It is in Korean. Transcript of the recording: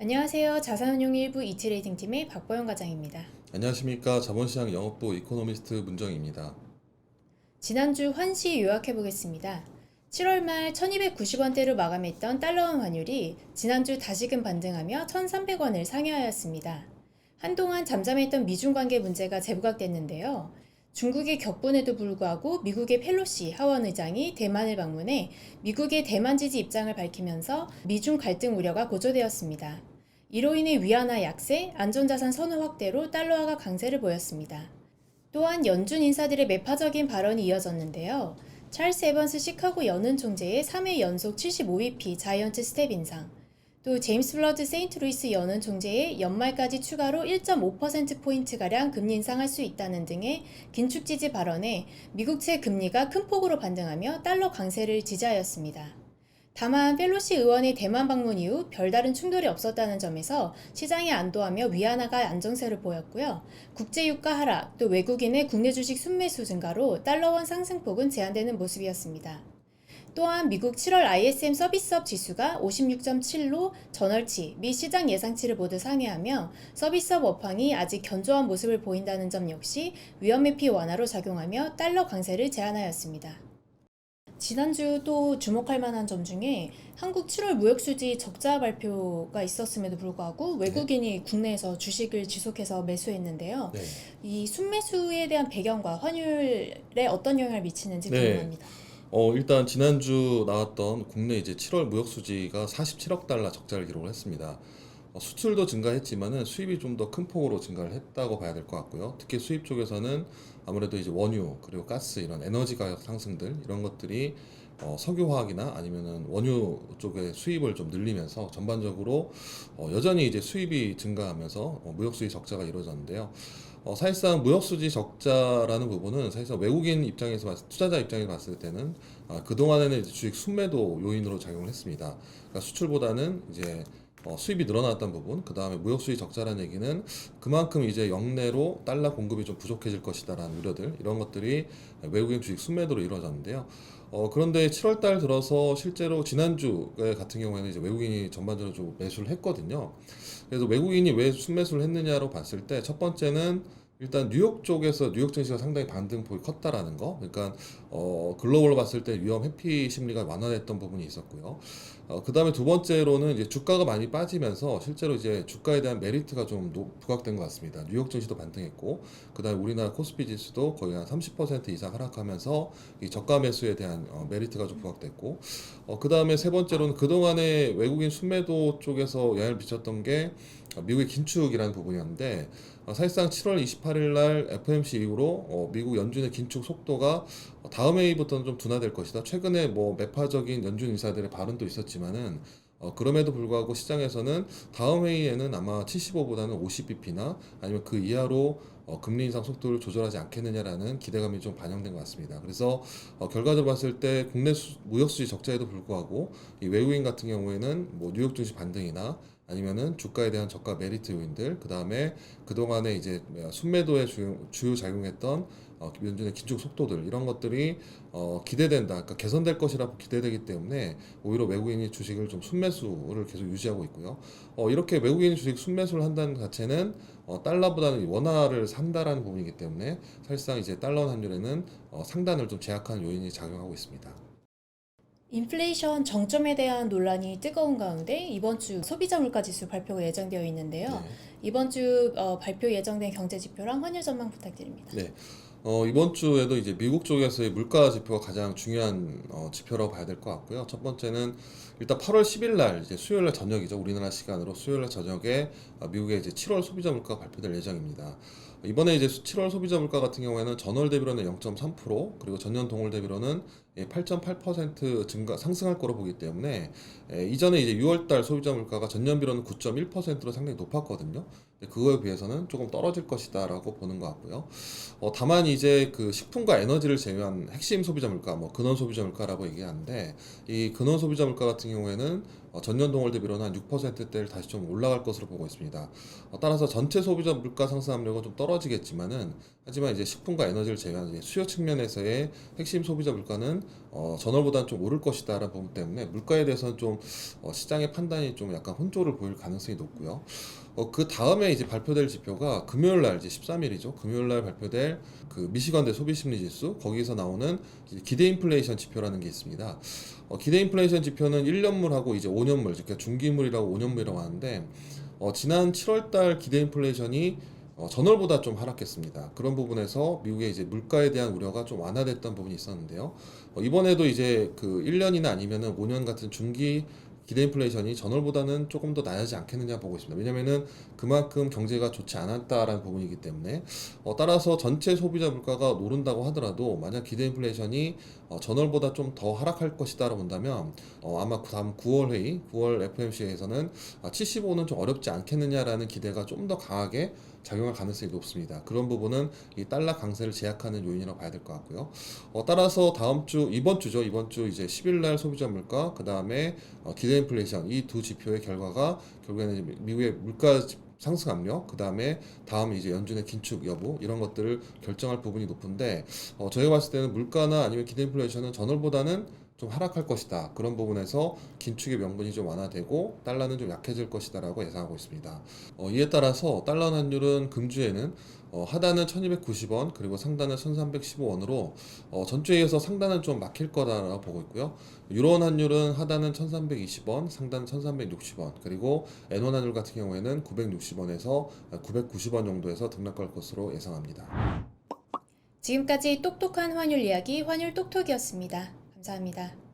안녕하세요. 자산운용 일부 이트레이딩팀의 박보영 과장입니다. 안녕하십니까. 자본시장 영업부 이코노미스트 문정입니다. 지난주 환시 요약해보겠습니다. 7월 말 1290원대로 마감했던 달러원 환율이 지난주 다시금 반등하며 1300원을 상회하였습니다. 한동안 잠잠했던 미중 관계 문제가 재부각됐는데요. 중국의 격분에도 불구하고 미국의 펠로시 하원 의장이 대만을 방문해 미국의 대만 지지 입장을 밝히면서 미중 갈등 우려가 고조되었습니다. 이로 인해 위안화 약세, 안전자산 선호 확대로 달러화가 강세를 보였습니다. 또한 연준 인사들의 매파적인 발언이 이어졌는데요. 찰스 에번스 시카고 연은 총재의 3회 연속 75bp 자이언트 스텝 인상, 또 제임스 블러드 세인트루이스 연은 총재의 연말까지 추가로 1.5%포인트가량 금리 인상할 수 있다는 등의 긴축 지지 발언에 미국채 금리가 큰 폭으로 반등하며 달러 강세를 지지하였습니다. 다만 펠로시 의원의 대만 방문 이후 별다른 충돌이 없었다는 점에서 시장이 안도하며 위안화가 안정세를 보였고요. 국제유가 하락, 또 외국인의 국내 주식 순매수 증가로 달러원 상승폭은 제한되는 모습이었습니다. 또한 미국 7월 ISM 서비스업 지수가 56.7로 전월치 및 시장 예상치를 모두 상회하며 서비스업 업황이 아직 견조한 모습을 보인다는 점 역시 위험 회피 완화로 작용하며 달러 강세를 제한하였습니다. 지난주 또 주목할 만한 점 중에 한국 7월 무역수지 적자 발표가 있었음에도 불구하고 외국인이 국내에서 주식을 지속해서 매수했는데요. 네. 이 순매수에 대한 배경과 환율에 어떤 영향을 미치는지 네. 궁금합니다. 일단 지난주 나왔던 국내 이제 7월 무역 수지가 47억 달러 적자를 기록을 했습니다. 수출도 증가했지만은 수입이 좀 더 큰 폭으로 증가를 했다고 봐야 될 것 같고요. 특히 수입 쪽에서는 아무래도 이제 원유 그리고 가스 이런 에너지 가격 상승들 이런 것들이 석유화학이나 아니면은 원유 쪽의 수입을 좀 늘리면서 전반적으로 여전히 이제 수입이 증가하면서 무역 수지 적자가 이루어졌는데요. 사실상 무역 수지 적자라는 부분은 사실상 외국인 입장에서 투자자 입장에서 봤을 때는 그동안에는 이제 주식 순매도 요인으로 작용을 했습니다. 그러니까 수출보다는 이제 수입이 늘어났던 부분, 그 다음에 무역 수지 적자라는 얘기는 그만큼 이제 역내로 달러 공급이 좀 부족해질 것이다라는 우려들, 이런 것들이 외국인 주식 순매도로 이루어졌는데요. 그런데 7월 달 들어서 실제로 지난주에 같은 경우에는 이제 외국인이 전반적으로 좀 매수를 했거든요. 그래서 외국인이 왜 순매수를 했느냐로 봤을 때 첫 번째는 일단 뉴욕 쪽에서 뉴욕 증시가 상당히 반등폭이 컸다라는 거. 그러니까 글로벌로 봤을 때 위험 회피 심리가 완화됐던 부분이 있었고요. 그다음에 두 번째로는 이제 주가가 많이 빠지면서 실제로 이제 주가에 대한 메리트가 좀 부각된 것 같습니다. 뉴욕 증시도 반등했고, 그다음에 우리나라 코스피 지수도 거의 한 30% 이상 하락하면서 이 저가 매수에 대한 메리트가 좀 부각됐고, 그다음에 세 번째로는 그동안에 외국인 순매도 쪽에서 영향을 미쳤던 게 미국의 긴축이라는 부분이었는데, 사실상 7월 28일 날 FOMC 이후로 미국 연준의 긴축 속도가 다음 회의부터는 좀 둔화될 것이다. 최근에 뭐 매파적인 연준 인사들의 발언도 있었지만은 그럼에도 불구하고 시장에서는 다음 회의에는 아마 75보다는 50bp나 아니면 그 이하로 금리 인상 속도를 조절하지 않겠느냐라는 기대감이 좀 반영된 것 같습니다. 그래서 결과적으로 봤을 때 국내 무역 수지 적자에도 불구하고 이 외국인 같은 경우에는 뭐 뉴욕 증시 반등이나 아니면은 주가에 대한 저가 메리트 요인들, 그 다음에 그동안에 이제 순매도에 주요 작용했던 연준의 긴축 속도들, 이런 것들이 기대된다, 그러니까 개선될 것이라고 기대되기 때문에 오히려 외국인이 주식을 좀 순매수를 계속 유지하고 있고요. 이렇게 외국인이 주식 순매수를 한다는 자체는 달러보다는 원화를 산다라는 부분이기 때문에 사실상 이제 달러 환율에는 상단을 좀 제약하는 요인이 작용하고 있습니다. 인플레이션 정점에 대한 논란이 뜨거운 가운데 이번 주 소비자 물가 지수 발표가 예정되어 있는데요. 네. 이번 주 발표 예정된 경제 지표랑 환율 전망 부탁드립니다. 네. 이번 주에도 이제 미국 쪽에서의 물가 지표가 가장 중요한 지표라고 봐야 될 것 같고요. 첫 번째는 일단 8월 10일 날 이제 수요일 날 저녁이죠. 우리나라 시간으로 수요일 날 저녁에 미국의 이제 7월 소비자 물가가 발표될 예정입니다. 이번에 이제 7월 소비자 물가 같은 경우에는 전월 대비로는 0.3%, 그리고 전년 동월 대비로는 8.8% 증가 상승할 거로 보기 때문에 이전에 이제 6월 달 소비자 물가가 전년비로는 9.1%로 상당히 높았거든요. 그거에 비해서는 조금 떨어질 것이다라고 보는 것 같고요. 다만 이제 그 식품과 에너지를 제외한 핵심 소비자 물가, 뭐 근원 소비자 물가라고 얘기하는데, 이 근원 소비자 물가 같은 경우에는 전년 동월 대비로는 한 6%대를 다시 좀 올라갈 것으로 보고 있습니다. 따라서 전체 소비자 물가 상승 압력은 좀 떨어지겠지만은, 하지만 이제 식품과 에너지를 제외한 이제 수요 측면에서의 핵심 소비자 물가는 전월보다는 좀 오를 것이다라는 부분 때문에 물가에 대해서는 좀 시장의 판단이 좀 약간 혼조를 보일 가능성이 높고요. 그 다음에 이제 발표될 지표가 금요일 날 이제 13일이죠. 금요일 날 발표될 그 미시건대 소비심리 지수 거기서 나오는 이제 기대 인플레이션 지표라는 게 있습니다. 기대 인플레이션 지표는 1년물하고 이제 5년물, 그러니까 중기물이라고 5년물이라고 하는데 지난 7월 달 기대 인플레이션이 전월보다 좀 하락했습니다. 그런 부분에서 미국의 이제 물가에 대한 우려가 좀 완화됐던 부분이 있었는데요. 이번에도 이제 그 1년이나 아니면은 5년 같은 중기 기대 인플레이션이 전월보다는 조금 더 나아지지 않겠느냐 보고 있습니다. 왜냐면은 그만큼 경제가 좋지 않았다라는 부분이기 때문에 따라서 전체 소비자 물가가 오른다고 하더라도 만약 기대 인플레이션이 전월보다 좀 더 하락할 것이다라고 본다면 아마 다음 9월 회의, 9월 FOMC에서는 75는 좀 어렵지 않겠느냐라는 기대가 좀 더 강하게 작용할 가능성이 높습니다. 그런 부분은 이 달러 강세를 제약하는 요인이라고 봐야 될 것 같고요. 따라서 다음 주 이번 주죠. 이번 주 이제 10일 날 소비자 물가 그 다음에 기대 인플레이션 이 두 지표의 결과가 결국에는 이제 미국의 물가 상승 압력, 그 다음에 다음 이제 연준의 긴축 여부 이런 것들을 결정할 부분이 높은데 저희가 봤을 때는 물가나 아니면 기대 인플레이션은 전월보다는 좀 하락할 것이다. 그런 부분에서 긴축의 명분이 좀 완화되고 달러는 좀 약해질 것이다라고 예상하고 있습니다. 이에 따라서 달러 환율은 금주에는 하단은 1290원 그리고 상단은 1315원으로 전주에서 상단은 좀 막힐 거다라고 보고 있고요. 유로 환율은 하단은 1320원, 상단은 1360원 그리고 엔원 환율 같은 경우에는 960원에서 990원 정도에서 등락할 것으로 예상합니다. 지금까지 똑똑한 환율 이야기 환율 똑똑이었습니다. 감사합니다.